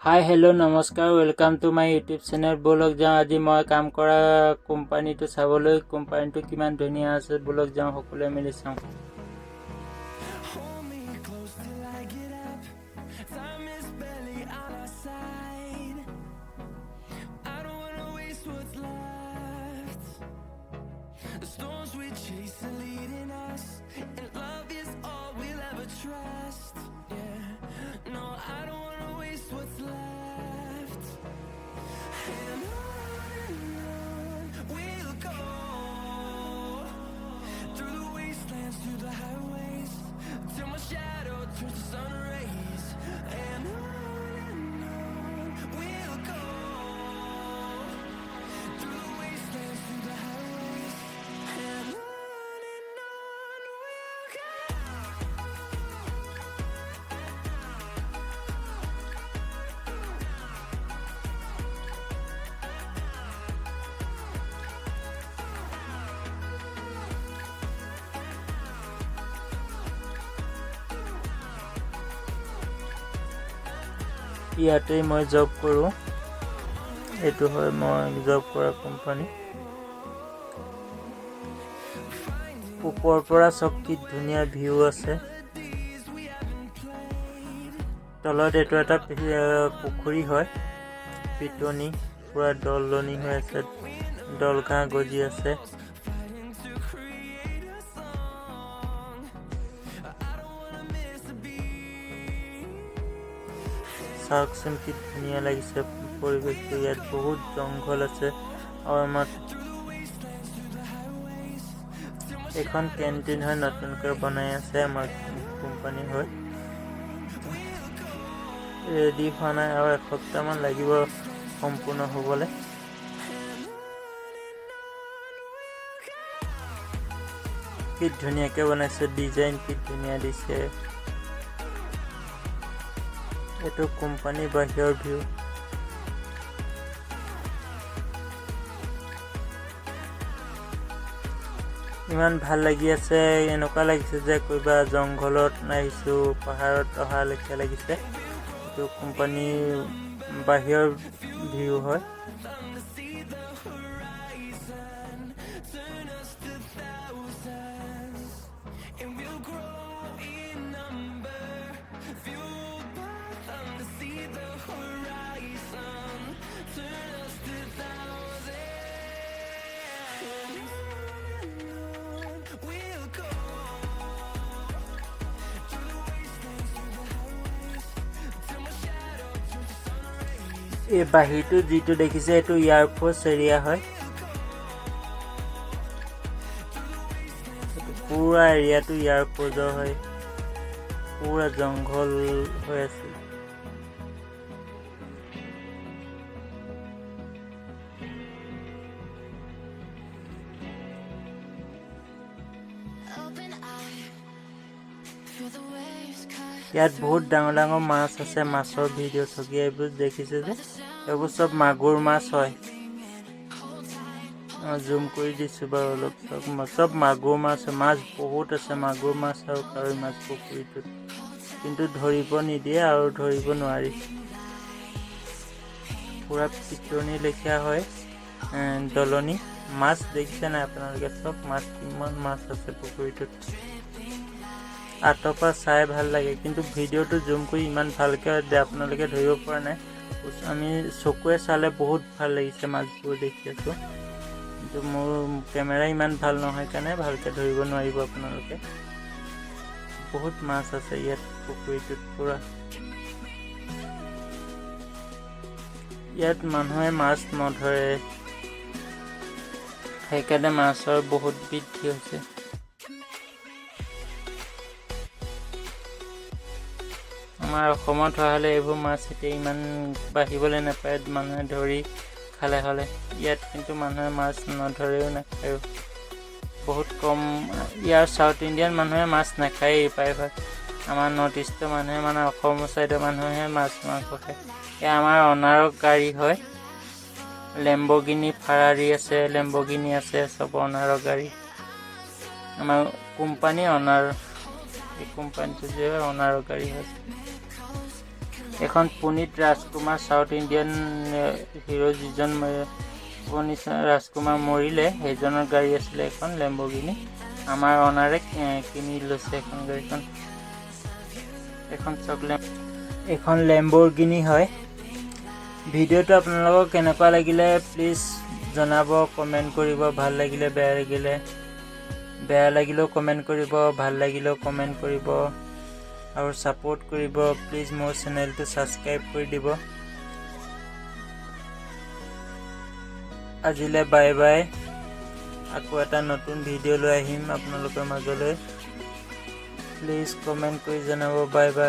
Hi hello' নমস্কাৰ welcome to my YouTube channel. বলক যাওঁ আজি মই কাম কৰা কোম্পানীটো চাবলৈ। কোম্পানীটো কিমান ধুনীয়া আছে বলক যাওঁ সকলোৱে মিলি চাওঁ। ইয়াতে মই জব কৰোঁ। এইটো হয় মই জব কৰা কোম্পানী। ওপৰৰ পৰা চব কি ধুনীয়া ভিউ আছে। তলত এইটো এটা পুখুৰী হয়, পিটনি পুৰা দলনি হৈ আছে, দলঘাঁহ গজি আছে। চাওকচোন কি ধুনীয়া লাগিছে পৰিৱেশটো। ইয়াত বহুত জংঘল আছে আৰু আমাৰ এখন কেণ্টিন হয়, নতুনকৈ বনাই আছে আমাৰ কোম্পানী হয়। ৰেডি হোৱা নাই আৰু এসপ্তাহমান লাগিব সম্পূৰ্ণ হ'বলৈ। কি ধুনীয়াকৈ বনাইছে, ডিজাইন কি ধুনীয়া দিছে। এইটো কোম্পানীৰ বাহিৰৰ ভিউ। ইমান ভাল লাগি আছে, এনেকুৱা লাগিছে যে কিবা জংঘলত আহিছোঁ, পাহাৰত অহা লেখীয়া লাগিছে। এইটো কোম্পানীৰ বাহিৰৰ ভিউ হয়। এই বাহিৰটো যিটো দেখিছে এইটো এয়াৰফ'ৰ্চ এৰিয়া হয়। পুৰা এৰিয়াটো এয়াৰফ'ৰ্চৰ হয়, পুৰা জংঘল হৈ আছে। ইয়াত বহুত ডাঙৰ ডাঙৰ মাছ আছে, মাছৰ ভিডিঅ' থকি এইবোৰ দেখিছে যে এইবোৰ চব মাগুৰ মাছ হয়। জুম কৰি দিছোঁ বাৰু অলপ। চব মাগুৰ মাছ, মাছ বহুত আছে, মাগুৰ মাছ আৰু কাৱৈ মাছ পুখুৰীটোত, কিন্তু ধৰিব নিদিয়ে আৰু ধৰিব নোৱাৰি। পুৰা পিটনি লেখীয়া হয় দলনি। মাছ দেখিছে নাই আপোনালোকে? চব মাছ, কিমান মাছ আছে পুখুৰীটোত। আঁতৰ পৰা চাই ভাল লাগে, কিন্তু ভিডিঅ'টো জুম কৰি ইমান ভালকৈ আপোনালোকে ধৰিব পৰা নাই। আমি চকুৱে চালে বহুত ভাল লাগিছে মাছবোৰ দেখি আছোঁ, কিন্তু মোৰ কেমেৰা ইমান ভাল নহয় কাৰণে ভালকৈ ধৰিব নোৱাৰিব আপোনালোকে। বহুত মাছ আছে ইয়াত পুখুৰীটোত পুৰা। ইয়াত মানুহে মাছ নধৰে, সেইকাৰণে মাছৰ বহুত বৃদ্ধি হৈছে। আমাৰ অসমত হোৱা হ'লে এইবোৰ মাছ এতিয়া ইমান বাঢ়িবলৈ নাপায়, মানুহে ধৰি খালে হ'লে। ইয়াত কিন্তু মানুহে মাছ নধৰেও নাখায়ো, বহুত কম। ইয়াৰ চাউথ ইণ্ডিয়ান মানুহে মাছ নাখায়েই প্ৰায়ভাগ। আমাৰ নৰ্থ ইষ্টৰ মানুহে, মানে অসমৰ ছাইডৰ মানুহে মাছ মাংস খায়। এয়া আমাৰ অনাৰক গাড়ী হয়, লেম্বগিনি, ফাৰাৰী আছে, লেম্বগিনি আছে, চব অনাৰক গাড়ী। আমাৰ কোম্পানী অনাৰ, এই কোম্পানীটো যে অনাৰক গাড়ী হয়। এখন পুনিত ৰাজকুমাৰ সাউথ ইণ্ডিয়ান হিৰো যিজন পুনিত ৰাজকুমাৰ মৰিলে সেইজনৰ গাড়ী আছিলে এখন লেম্বৰগিনি। আমাৰ অনাৰে কিনি লৈছে এখন গাড়ীখন। এখন লেম্বৰগিনি হয়। ভিডিঅ'টো আপোনালোকক কেনেকুৱা লাগিলে প্লিজ জনাব, কমেণ্ট কৰিব। ভাল লাগিলে বেয়া লাগিলেও কমেণ্ট কৰিব, ভাল লাগিলেও কমেণ্ট কৰিব আৰু ছাপোৰ্ট কৰিব। প্লিজ মোৰ চেনেলটো ছাবস্ক্ৰাইব কৰি দিব। আজিলৈ বাই বাই। আকৌ এটা নতুন ভিডিঅ' লৈ আহিম আপোনালোকৰ মাজলৈ। প্লিজ কমেণ্ট কৰি জনাব। Bye bye.